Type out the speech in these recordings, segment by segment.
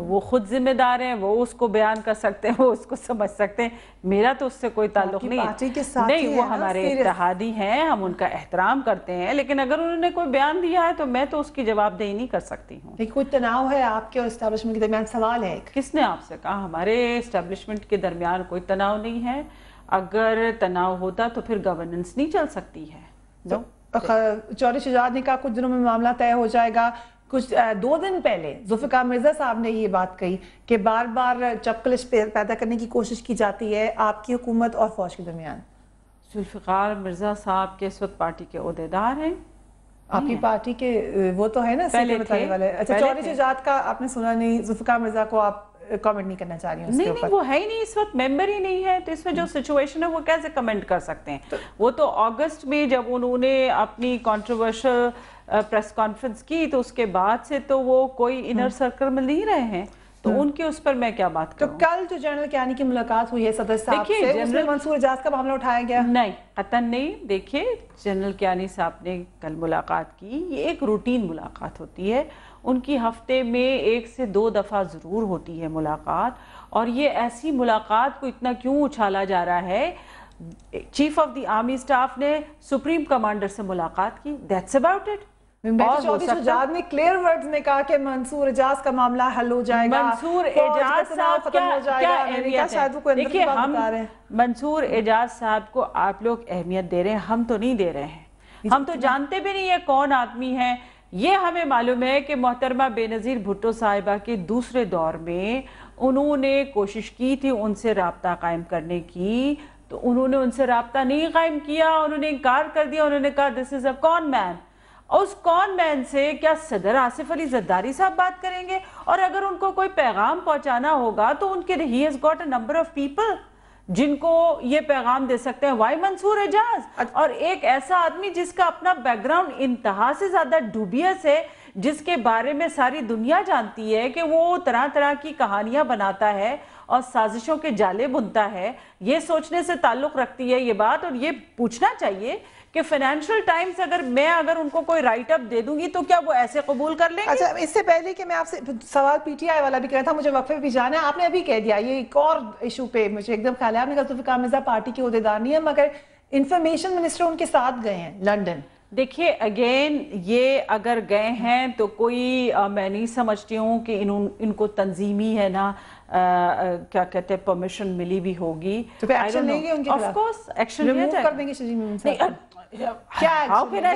وہ خود ذمہ دار ہیں, وہ اس کو بیان کر سکتے ہیں, وہ اس کو سمجھ سکتے ہیں. میرا تو اس سے کوئی تعلق نہیں ہے. نہیں, وہ ہمارے اتحادی ہیں, ہم ان کا احترام کرتے ہیں, لیکن اگر انہوں نے کوئی بیان دیا ہے تو میں تو اس کی جواب دہی نہیں کر سکتی ہوں. کوئی تناؤ ہے آپ کے اور اسٹیبلشمنٹ کے درمیان؟ سوال ہے ایک. کس نے آپ سے کہا؟ ہمارے اسٹیبلشمنٹ کے درمیان کوئی تناؤ نہیں ہے. اگر تناؤ ہوتا تو پھر گورننس نہیں چل سکتی ہے. چودھری شجاعت نے کہا کچھ دنوں میں معاملہ طے ہو جائے گا. کچھ 2 دن پہلے ذوالفقار مرزا صاحب نے یہ بات کہی کہ بار بار چپکلش پیدا کرنے کی کوشش کی جاتی ہے آپ کی حکومت اور فوج کے درمیان. ذوالفقار مرزا صاحب کے اس وقت پارٹی کے عہدیدار ہیں. آپ کی پارٹی کے وہ تو ہے نا پہلے بتانے والے. اچھا, چودھری شجاعت کا آپ نے سنا نہیں, ذوالفقار مرزا کو آپ کامنٹ نہیں کرنا چاہ رہی ہیں اس کے اوپر؟ نہیں, وہ ہے ہی نہیں اس وقت, ممبر ہی نہیں ہے, تو اس میں جو سچویشن ہے وہ کیسے کمنٹ کر سکتے ہیں؟ وہ تو اگست میں جب انہوں نے اپنی کنٹروورشل پریس کانفرنس کی تو اس کے بعد سے تو وہ کوئی انر سرکل میں نہیں رہے ہیں, تو ان کے اس پر میں کیا بات کروں؟ تو کل جو جنرل کیانی کی ملاقات ہوئی ہے صدر صاحب سے, اس میں منصور اعجاز کا معاملہ اٹھایا گیا؟ نہیں, قطعاً نہیں. دیکھیے, جنرل کیانی صاحب نے کل ملاقات کی, یہ ایک روٹین ملاقات ہوتی ہے, ان کی ہفتے میں 1 سے 2 دفعہ ضرور ہوتی ہے ملاقات. اور یہ ایسی ملاقات کو اتنا کیوں اچھالا جا رہا ہے؟ Chief of the army staff نے سپریم کمانڈر سے ملاقات کی, دیٹس اباؤٹ اٹ. چودھری شجاعت نے کلیئر ورڈز میں کہا کہ منصور اعجاز کا معاملہ حل ہو جائے گا, منصور اعجاز صاحب کیا اہمیت ہے؟ دیکھیے, منصور اعجاز صاحب کو آپ لوگ اہمیت دے رہے ہیں, ہم تو نہیں دے رہے ہیں. ہم تو جانتے بھی نہیں ہے کون آدمی ہے. یہ ہمیں معلوم ہے کہ محترمہ بے نظیر بھٹو صاحبہ کے دوسرے دور میں انہوں نے کوشش کی تھی ان سے رابطہ قائم کرنے کی, تو انہوں نے ان سے رابطہ نہیں قائم کیا, انہوں نے انکار کر دیا. انہوں نے کہا دس از اے کون مین. اس کون مین سے کیا صدر آصف علی زرداری صاحب بات کریں گے؟ اور اگر ان کو کوئی پیغام پہنچانا ہوگا تو ان کے he has got a number of people جن کو یہ پیغام دے سکتے ہیں. وائی منصور اعجاز؟ اور ایک ایسا آدمی جس کا اپنا بیک گراؤنڈ انتہا سے زیادہ ڈوبیس ہے, جس کے بارے میں ساری دنیا جانتی ہے کہ وہ طرح طرح کی کہانیاں بناتا ہے اور سازشوں کے جالے بنتا ہے. یہ سوچنے سے تعلق رکھتی ہے یہ بات, اور یہ پوچھنا چاہیے کہ فائنینشل ٹائمز اگر ان کو کوئی رائٹ اپ دے دوں گی تو کیا وہ ایسے قبول کر لیں گے؟ اچھا, اس سے پہلے کہ میں آپ سے سوال پی ٹی آئی والا بھی کرنا تھا, مجھے وقفے بھی جانا ہے. آپ نے ابھی کہہ دیا, یہ ایک اور ایشو پہ مجھے ایک دم خیال ہے, آپ نے کہا ذوالفقار مرزا پارٹی کے عہدیدار نہیں ہے, مگر انفارمیشن منسٹر ان کے ساتھ گئے ہیں لنڈن. دیکھیے, اگین یہ اگر گئے ہیں تو کوئی میں نہیں سمجھتی ہوں کہ ان کو تنظیمی ہے نا کیا کہتے ہیں پرمیشن ملی بھی ہوگی. تو پھر ایکشن لیں گے ان کے خلاف؟ آف کورس ایکشن لیا جائے کر دیں گے شجیم امین صاحب. کیا کتنا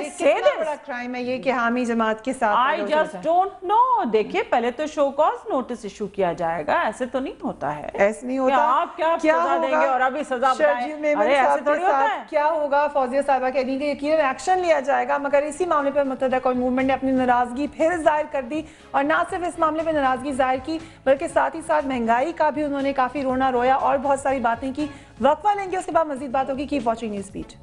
بڑا کرائم ہے یہ کہ حامی جماعت کے ساتھ؟ I just don't know. دیکھیے, پہلے تو شو کاز نوٹس ایشو کیا جائے گا, ایسے تو نہیں ہوتا ہے. ایسے نہیں ہوتا. آپ کیا سزا دیں گے اور ابھی سزا بتائیں؟ ارے ایسے تھوڑی ہوتا ہے. کیا ہوگا؟ فوزیہ صاحبہ کہہ رہی کہ یقیناً ایکشن لیا جائے گا, مگر اسی معاملے پر متحدہ قومی موومنٹ نے اپنی ناراضگی پھر ظاہر کر دی, اور نہ صرف اس معاملے پہ ناراضگی ظاہر کی بلکہ ساتھ ہی ساتھ مہنگائی کا بھی انہوں نے کافی رونا رویا اور بہت ساری باتیں کی. وقفہ لیں گے, اس کے بعد مزید بات ہوگی. Keep watching news beat.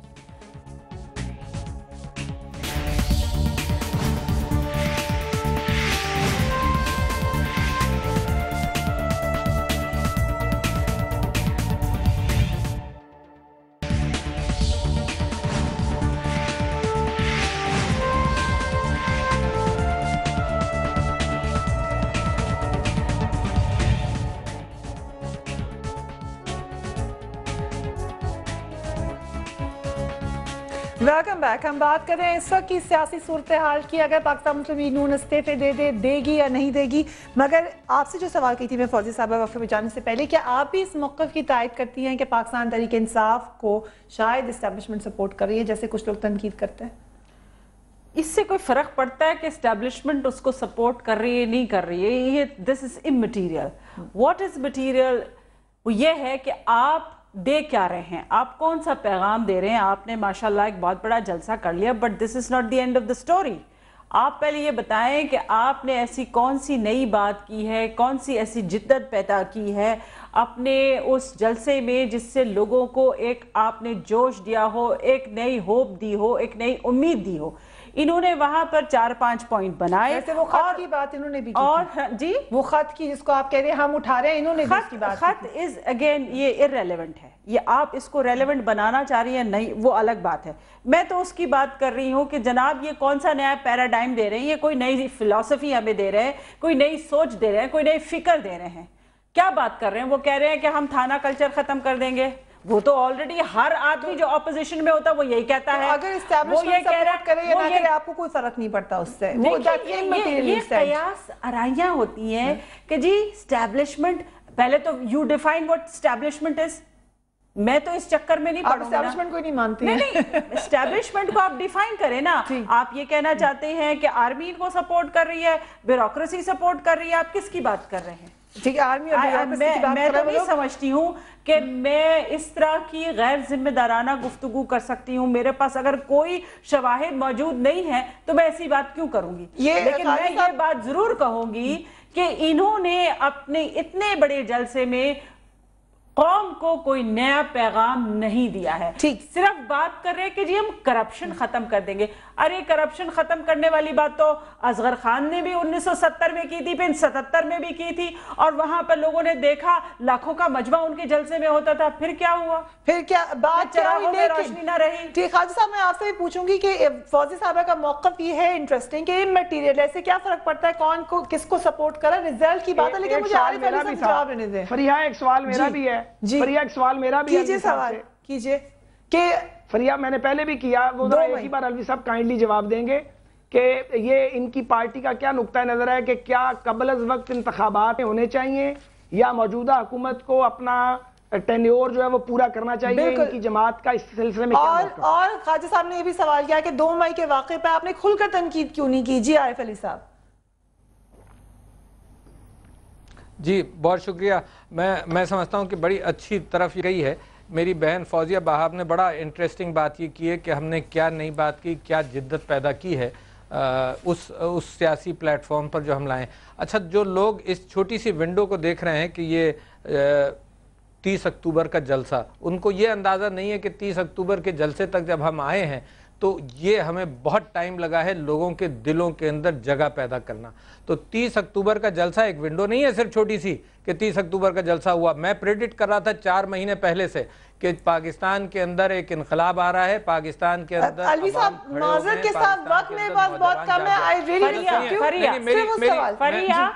Welcome back. ہم بات کر رہے ہیں اس وقت کی سیاسی صورتحال کی. اگر پاکستان مسلم لیگ نون استعفے دے گی یا نہیں دے گی, مگر آپ سے جو سوال کی تھی میں فوزیہ صاحبہ وقفے پہ جانے سے پہلے, کیا آپ بھی اس موقف کی تائید کرتی ہیں کہ پاکستان تحریک انصاف کو شاید اسٹیبلشمنٹ سپورٹ کر رہی ہے جیسے کچھ لوگ تنقید کرتے ہیں؟ اس سے کوئی فرق پڑتا ہے کہ اسٹیبلشمنٹ اس کو سپورٹ کر رہی ہے نہیں کر رہی ہے؟ یہ دس از امٹیریل. واٹ از مٹیریل وہ یہ ہے کہ آپ دے کیا رہے ہیں, آپ کون سا پیغام دے رہے ہیں. آپ نے ماشاءاللہ ایک بہت بڑا جلسہ کر لیا, but this is not the end of the story. آپ پہلے یہ بتائیں کہ آپ نے ایسی کون سی نئی بات کی ہے, کون سی ایسی جدت پیدا کی ہے اپنے اس جلسے میں جس سے لوگوں کو ایک آپ نے جوش دیا ہو, ایک نئی ہوپ دی ہو, ایک نئی امید دی ہو. انہوں نے وہاں پر 4-5 پوائنٹ بنائے. ویسے وہ خط کی بات انہوں نے بھی کی اور جی وہ خط کی جس کو آپ کہہ رہے ہیں ہم اٹھا رہے ہیں, انہوں نے بھی اس کی بات کی. خط از اگین یہ irrelevant ہے, یہ آپ اس کو ریلیونٹ بنانا چاہ رہی ہیں نہیں وہ الگ بات ہے. میں تو اس کی بات کر رہی ہوں کہ جناب یہ کون سا نیا پیراڈائم دے رہے ہیں, یہ کوئی نئی فلسفی ہمیں دے رہے ہیں, کوئی نئی سوچ دے رہے ہیں, کوئی نئی فکر دے رہے ہیں. کیا بات کر رہے ہیں؟ وہ کہہ رہے ہیں کہ ہم تھانہ کلچر ختم کر دیں گے. وہ تو آلریڈی ہر آدمی جو اپوزیشن میں ہوتا ہے وہ یہی کہتا ہے. اگر اسٹیبلشمنٹ سپورٹ کرے یا نہ کرے آپ کو کوئی فرق نہیں پڑتا اس سے. یہ قیاس آرائیاں ہوتی ہیں کہ جی اسٹیبلشمنٹ, پہلے تو یو ڈیفائن واٹ اسٹیبلشمنٹ از. میں تو اس چکر میں نہیں پڑھوں گا. آپ اسٹیبلشمنٹ کو نہیں مانتے ہیں. نہیں, اسٹیبلشمنٹ کو آپ ڈیفائن کریں نا. آپ یہ کہنا چاہتے ہیں کہ آرمی کو سپورٹ کر رہی ہے, بیوروکریسی سپورٹ کر رہی ہے, آپ کس کی بات کر رہے ہیں؟ ٹھیک ہے, آرمی اور بیوروکریسی کی بات میں تو نہیں سمجھتی ہوں کہ میں اس طرح کی غیر ذمہ دارانہ گفتگو کر سکتی ہوں. میرے پاس اگر کوئی شواہد موجود نہیں ہے تو میں ایسی بات کیوں کروں گی. لیکن میں یہ بات ضرور کہوں گی کہ انہوں نے اپنے اتنے بڑے جلسے میں قوم کو کوئی نیا پیغام نہیں دیا ہے. صرف بات کر رہے ہیں کہ جی ہم کرپشن ختم کر دیں گے. ارے کرپشن ختم کرنے والی بات تو اصغر خان نے بھی 1970 میں کی تھی, پھر 77 میں بھی کی تھی, اور وہاں پر لوگوں نے دیکھا لاکھوں کا مجمع ان کے جلسے میں ہوتا تھا. پھر کیا ہوا؟ پھر کیا بات چراغوں میں روشنی نہ رہی. ٹھیک, خواجہ صاحب میں آپ سے بھی پوچھوں گی کہ فوزی صاحبہ کا موقف یہ ہے انٹرسٹنگ کہ امٹیریل ایسے کیا فرق پڑتا ہے کون کو کس کو سپورٹ کرا, ریزلٹ کی بات ہے. لیکن مجھے عارف علی صاحب جواب دینے دیں. فریحہ ایک سوال میرا بھی ہے. فریحہ ایک سوال میرا بھی ہے. کیجئے سوال کیجئے کہ فریحہ میں نے پہلے بھی کیا, وہ ایک ہی بار علوی صاحب کائنڈلی جواب دیں گے کہ یہ ان کی پارٹی کا کیا نقطہ نظر ہے کہ کیا قبل از وقت انتخابات ہونے چاہیے یا موجودہ حکومت کو اپنا ٹینیور جو ہے وہ پورا کرنا چاہیے. ان کی جماعت کا اس سلسلے میں کیا موقف ہے؟ اور خواجہ صاحب نے یہ بھی سوال کیا کہ 2 مئی کے واقعے پہ آپ نے کھل کر تنقید کیوں نہیں کی. جی عارف علی صاحب. جی بہت شکریہ. میں سمجھتا ہوں کہ بڑی اچھی طرف گئی ہے. میری بہن فوزیہ بہاب نے بڑا انٹرسٹنگ بات یہ کی ہے کہ ہم نے کیا نئی بات کی, کیا جدت پیدا کی ہے اس سیاسی پلیٹ فارم پر جو ہم لائیں. اچھا, جو لوگ اس چھوٹی سی ونڈو کو دیکھ رہے ہیں کہ یہ 30 اکتوبر کا جلسہ, ان کو یہ اندازہ نہیں ہے کہ 30 اکتوبر کے جلسے تک جب ہم آئے ہیں تو یہ ہمیں بہت ٹائم لگا ہے لوگوں کے دلوں کے اندر جگہ پیدا کرنا. تو 30 اکتوبر کا جلسہ ایک ونڈو نہیں ہے صرف چھوٹی سی کہ 30 اکتوبر کا جلسہ ہوا. میں پریڈکٹ کر رہا تھا 4 مہینے پہلے سے کہ پاکستان کے اندر ایک انقلاب آ رہا ہے, پاکستان کے اندر علوی صاحب معذرت کے ساتھ وقت میرے پاس بہت کم ہے. آئی ریلی فریحہ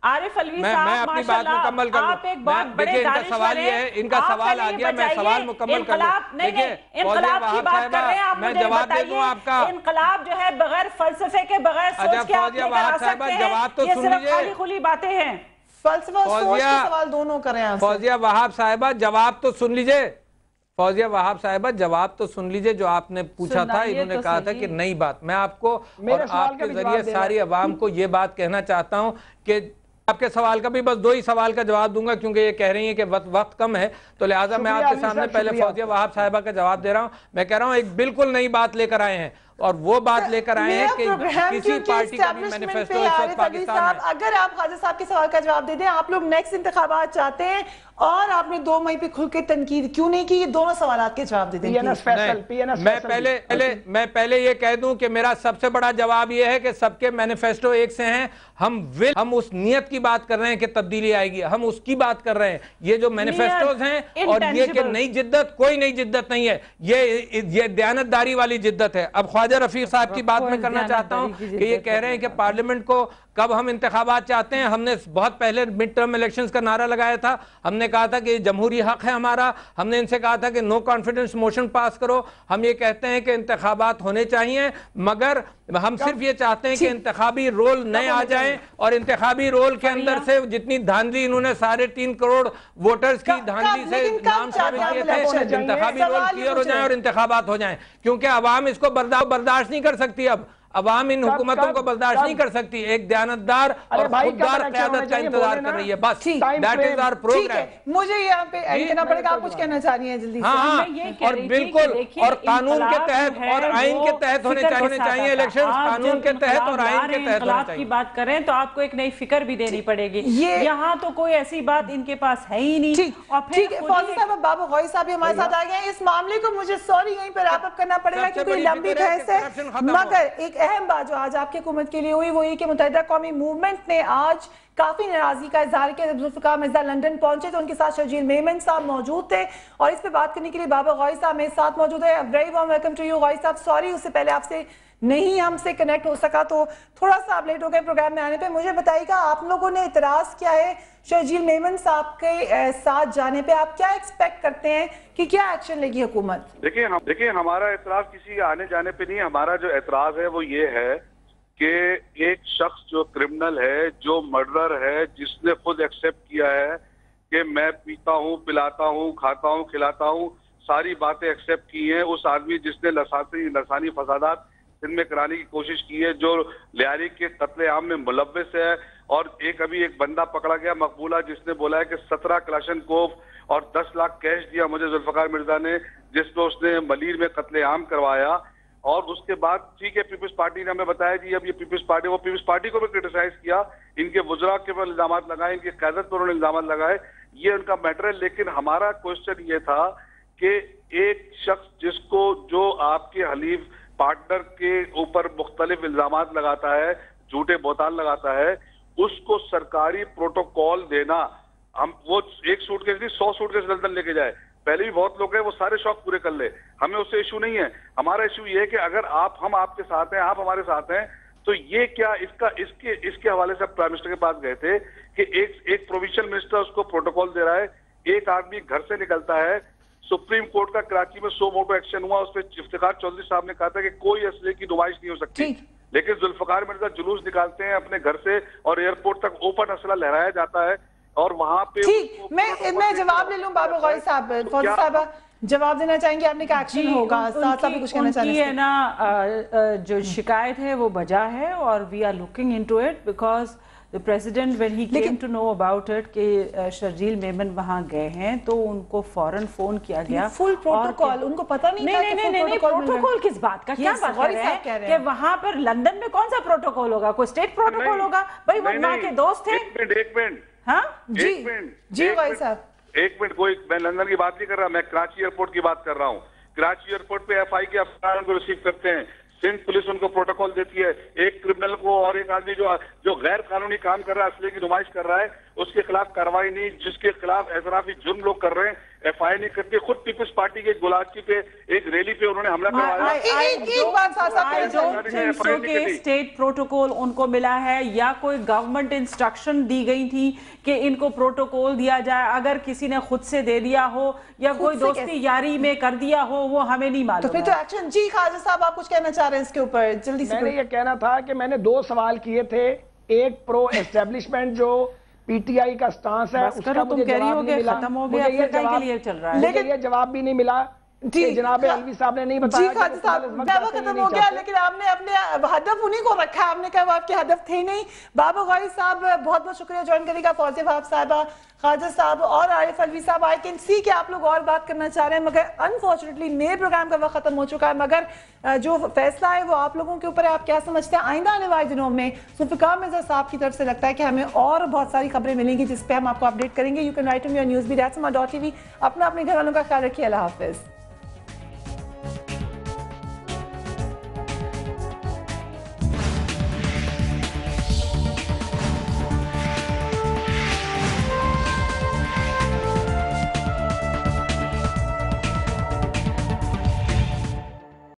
عارف علوی صاحب ماشاءاللہ آپ ایک بہت بڑے دانشور ہیں. ان کا سوال آ گیا, میں سوال مکمل کر لوں. دیکھیں انقلاب کی بات کر رہے ہیں آپ, مجھے بتائیے انقلاب جو ہے بغیر فلسفے کے بغیر سوچ کے آپ نہیں کر سکتے ہیں, یہ صرف خالی خلی باتیں ہیں. فلسفہ اور سوچ کے سوال دونوں کریں آپ سے. فوزیہ وہاب صاحبہ جواب تو سن لیجئے. فوزیہ وہاب صاحبہ جواب تو سن لیجئے جو آپ نے پوچھا تھا. انہوں نے کہا تھا کہ نئی بات. میں آپ کو اور آپ کے ذریعے ساری عوام کو یہ بات کہنا چاہتا ہوں کہ آپ کے سوال کا بھی بس 2 ہی سوال کا جواب دوں گا کیونکہ یہ کہہ رہی ہیں کہ وقت کم ہے, تو لہٰذا میں آپ کے سامنے پہلے فوزیہ وہاب صاحبہ کا جواب دے رہا ہوں. میں کہہ رہا ہوں ایک بالکل نئی بات لے کر آئے ہیں, اور وہ بات لے کر آئے ہیں کہ کسی پارٹی کا بھی مینیفیسٹو اس وقت پاکستان میں. اگر آپ خواجہ صاحب کے سوال کا جواب دے دیں, آپ لوگ نیکسٹ انتخابات چاہتے ہیں اور آپ نے 2 مئی پہ کھل کے تنقید کیوں نہیں کی, یہ دونوں سوالات کے جواب دے دیں. میں پہلے یہ کہہ دوں کہ میرا سب سے بڑا جواب یہ ہے کہ سب کے مینیفیسٹو ایک سے ہیں. ہم اس نیت کی بات کر رہے ہیں کہ تبدیلی آئے گی, ہم اس کی بات کر رہے ہیں. یہ جو مینیفیسٹوز ہیں اور یہ کہ نئی جدت, کوئی نئی جدت نہیں ہے, یہ دیانتداری والی جدت ہے. اب خواجہ رفیق صاحب کی بات میں کرنا چاہتا ہوں کہ یہ کہہ رہے ہیں کہ پارلیمنٹ کو کب ہم انتخابات چاہتے ہیں. ہم نے بہت پہلے مڈ ٹرم الیکشنز کا نعرہ لگایا تھا. ہم نے کہا تھا کہ جمہوری حق ہے ہمارا. ہم نے ان سے کہا تھا کہ نو کانفیڈنس موشن پاس کرو. ہم یہ کہتے ہیں کہ انتخابات ہونے چاہیے, مگر ہم صرف یہ چاہتے ہیں کہ انتخابی رول نئے آ جائیں, اور انتخابی رول کے اندر سے جتنی دھاندلی انہوں نے 3.5 کروڑ ووٹرز کی دھاندلی سے نام شامل کیے تھے, انتخابی رول کلیئر ہو جائیں اور انتخابات ہو جائیں, کیونکہ عوام اس کو برداشت نہیں کر سکتی. اب عوام ان حکومتوں کو برداشت نہیں کر سکتی. ایک دیانتدار اور خوددار قیادت کا انتظار کر رہی ہے. بس that is our program. مجھے یہاں پہ اینڈ کرنا پڑے گا, آپ کچھ کہنا چاہ رہی ہیں جلدی سے. ہاں, اور بالکل, اور قانون کے تحت اور آئین کے تحت ہونے چاہیے الیکشن, قانون کے تحت اور آئین کے تحت ہونے چاہیے. کی بات کریں تو آپ کو ایک نئی فکر بھی دینی پڑے گی. یہاں تو کوئی ایسی بات ان کے پاس ہے ہی نہیں. ٹھیک ہے فوزی صاحب, بابو غوثی صاحب بھی ہمارے ساتھ آ گئے ہیں. اس معاملے کو مجھے سوری یہیں پہ ریپ اپ کرنا پڑے گا کیونکہ لمبی بحث ہے, مگر ایک اہم بات جو آج آپ کی حکومت کے لیے ہوئی وہ یہ کہ متحدہ قومی موومنٹ نے آج کافی ناراضگی کا اظہار کیا. جب ذوالفقار مرزا لندن پہنچے تو ان کے ساتھ شرجیل میمن صاحب موجود تھے اور اس پہ بات کرنے کے لیے بابر غوثی صاحب میرے ساتھ موجود ہے. Very warm welcome to you Ghausi صاحب. سوری اس سے پہلے آپ سے نہیں ہم سے کنیکٹ ہو سکا تو تھوڑا سا آپ لیٹ ہو گئے پروگرام میں آنے پہ. مجھے بتائیے گا آپ لوگوں نے اعتراض کیا ہے شرجیل میمن صاحب کے ساتھ جانے پہ, آپ کیا ایکسپیکٹ کرتے ہیں کہ کیا ایکشن لے گی حکومت؟ دیکھیں ہمارا اعتراض کسی آنے جانے پہ نہیں. ہمارا جو اعتراض ہے وہ یہ ہے کہ ایک شخص جو کرمنل ہے, جو مرڈرر ہے, جس نے خود ایکسیپٹ کیا ہے کہ میں پیتا ہوں, پلاتا ہوں, کھاتا ہوں, کھلاتا ہوں, ساری باتیں ایکسیپٹ کی ہیں, اس آدمی جس نے لسانی فسادات ان میں کرانے کی کوشش کی ہے, جو لیاری کے قتل عام میں ملوث ہے, اور ابھی ایک بندہ پکڑا گیا مقبولہ جس نے بولا ہے کہ 17 کلاشنکوف اور 10 لاکھ کیش دیا مجھے ذوالفقار مرزا نے, جس میں اس نے ملیر میں قتل عام کروایا. اور اس کے بعد ٹھیک ہے پیپلز پارٹی نے ہمیں بتایا جی اب یہ پیپلز پارٹی کو بھی کرٹیسائز کیا, ان کے وزراء کے پر الزامات لگائے, ان کی قیادت پر انہوں نے الزامات لگائے, یہ ان کا میٹر ہے. لیکن ہمارا کوشچن یہ تھا کہ ایک شخص جس کو جو آپ کے حلیف پارٹنر کے اوپر مختلف الزامات لگاتا ہے, جھوٹے بہتان لگاتا ہے, اس کو سرکاری پروٹوکول دینا, ہم وہ ایک سوٹ کیس نہیں 100 سوٹ کیس لندن لے کے جائے, پہلے بھی بہت لوگ ہیں, وہ سارے شوق پورے کر لے, ہمیں اس سے ایشو نہیں ہے. ہمارا ایشو یہ ہے کہ اگر ہم آپ کے ساتھ ہیں, آپ ہمارے ساتھ ہیں, تو یہ کیا اس کے حوالے سے پرائم منسٹر کے پاس گئے تھے کہ ایک پروونشل منسٹر اس کو پروٹوکول دے رہا ہے, ایک آدمی گھر سے نکلتا ہے, سپریم کورٹ کا کراچی میں سو موٹو ایکشن ہوا, اس پہ افتخار چودھری صاحب نے کہا تھا کہ کوئی اسلحے کی نمائش نہیں ہو سکتی, لیکن ذوالفقار مرزا جلوس نکالتے ہیں اپنے گھر سے اور ایئرپورٹ تک اوپن اسلحہ لہرایا جاتا ہے, اور وہاں پہ میں جواب لے لوں. بابر غوثی صاحب, فوزی صاحبہ جواب دینا چاہیں گے, آپ نے کہا ایکشن ہوگا, صاحب بھی کچھ کہنا چاہتے ہیں. ان کی ہے نا جو شکایت ہے وہ بجا ہے, اور we are looking into it because the president when he came to know about it کہ شرجیل میمن وہاں گئے ہیں تو ان کو فوراً فون کیا گیا. فل پروٹوکول ان کو پتہ نہیں تھا. نہیں پروٹوکول کس بات کا, کیا بات کر رہے ہیں کہ وہاں پر لندن میں کون سا پروٹوکول ہوگا, کوئی اسٹیٹ پروٹوکول ہوگا؟ بھائی وہ وہاں کے دوست تھے. ایک منٹ ہاں جی غوثی صاحب, ایک منٹ, کوئی میں لندن کی بات نہیں کر رہا, میں کراچی ایئرپورٹ کی بات کر رہا ہوں. کراچی ایئرپورٹ پہ ایف آئی کے افسران کو ریسیو کرتے ہیں, سندھ پولیس ان کو پروٹوکول دیتی ہے, ایک کرمنل کو اور ایک آدمی جو غیر قانونی کام کر رہا ہے, اسلحے کی نمائش کر رہا ہے, اس کے خلاف کارروائی نہیں, جس کے خلاف اعترافی جرم لوگ کر رہے ہیں ایف آئی نہیں کرتے. خود پیپلز پارٹی کے گلاچی پہ ایک ریلی پہ انہوں نے حملہ کروایا. اسٹیٹ پروٹوکول ان کو ملا ہے یا کوئی گورنمنٹ انسٹرکشن دی گئی تھی کہ ان کو پروٹوکول دیا جائے؟ اگر کسی نے خود سے دے دیا ہو یا کوئی دوستی یاری میں کر دیا ہو وہ ہمیں نہیں معلوم. تو پھر تو ایکشن. جی خواجہ صاحب آپ کچھ کہنا چاہ رہے ہیں اس کے اوپر جلدی سے؟ میں نے یہ کہنا تھا کہ میں نے 2 سوال کیے تھے, ایک پرو اسٹیبلشمنٹ جو پی ٹی آئی کا سٹانس ہے اس کا مجھے جواب نہیں ملا, مجھے یہ جواب بھی نہیں ملا کہ جناب علوی صاحب نے نہیں بتایا. جی خواجہ صاحب وقت ختم ہو گیا, لیکن آپ نے اپنے ہدف انہیں کو رکھا, آپ نے کہا وہ آپ کے ہدف تھے نہیں. بابر غوثی صاحب بہت بہت شکریہ جوائن کرنے کا, فوزیہ بھاب صاحبہ, خواجہ صاحب اور عارف علوی صاحب. آئی کین سی کہ آپ لوگ اور بات کرنا چاہ رہے ہیں, مگر انفارچونیٹلی میرے پروگرام کا وقت ختم ہو چکا ہے. مگر جو فیصلہ ہے وہ آپ لوگوں کے اوپر ہے, آپ کیا سمجھتے ہیں آئندہ آنے والے دنوں میں ذوالفقار مرزا صاحب کی طرف سے لگتا ہے کہ ہمیں اور بہت ساری خبریں ملیں گی جس پہ ہم آپ کو اپڈیٹ کریں گے. You can write to me on newsbeat@sama.tv. اپنا اپنے گھر والوں کا خیال رکھیے. اللہ حافظ.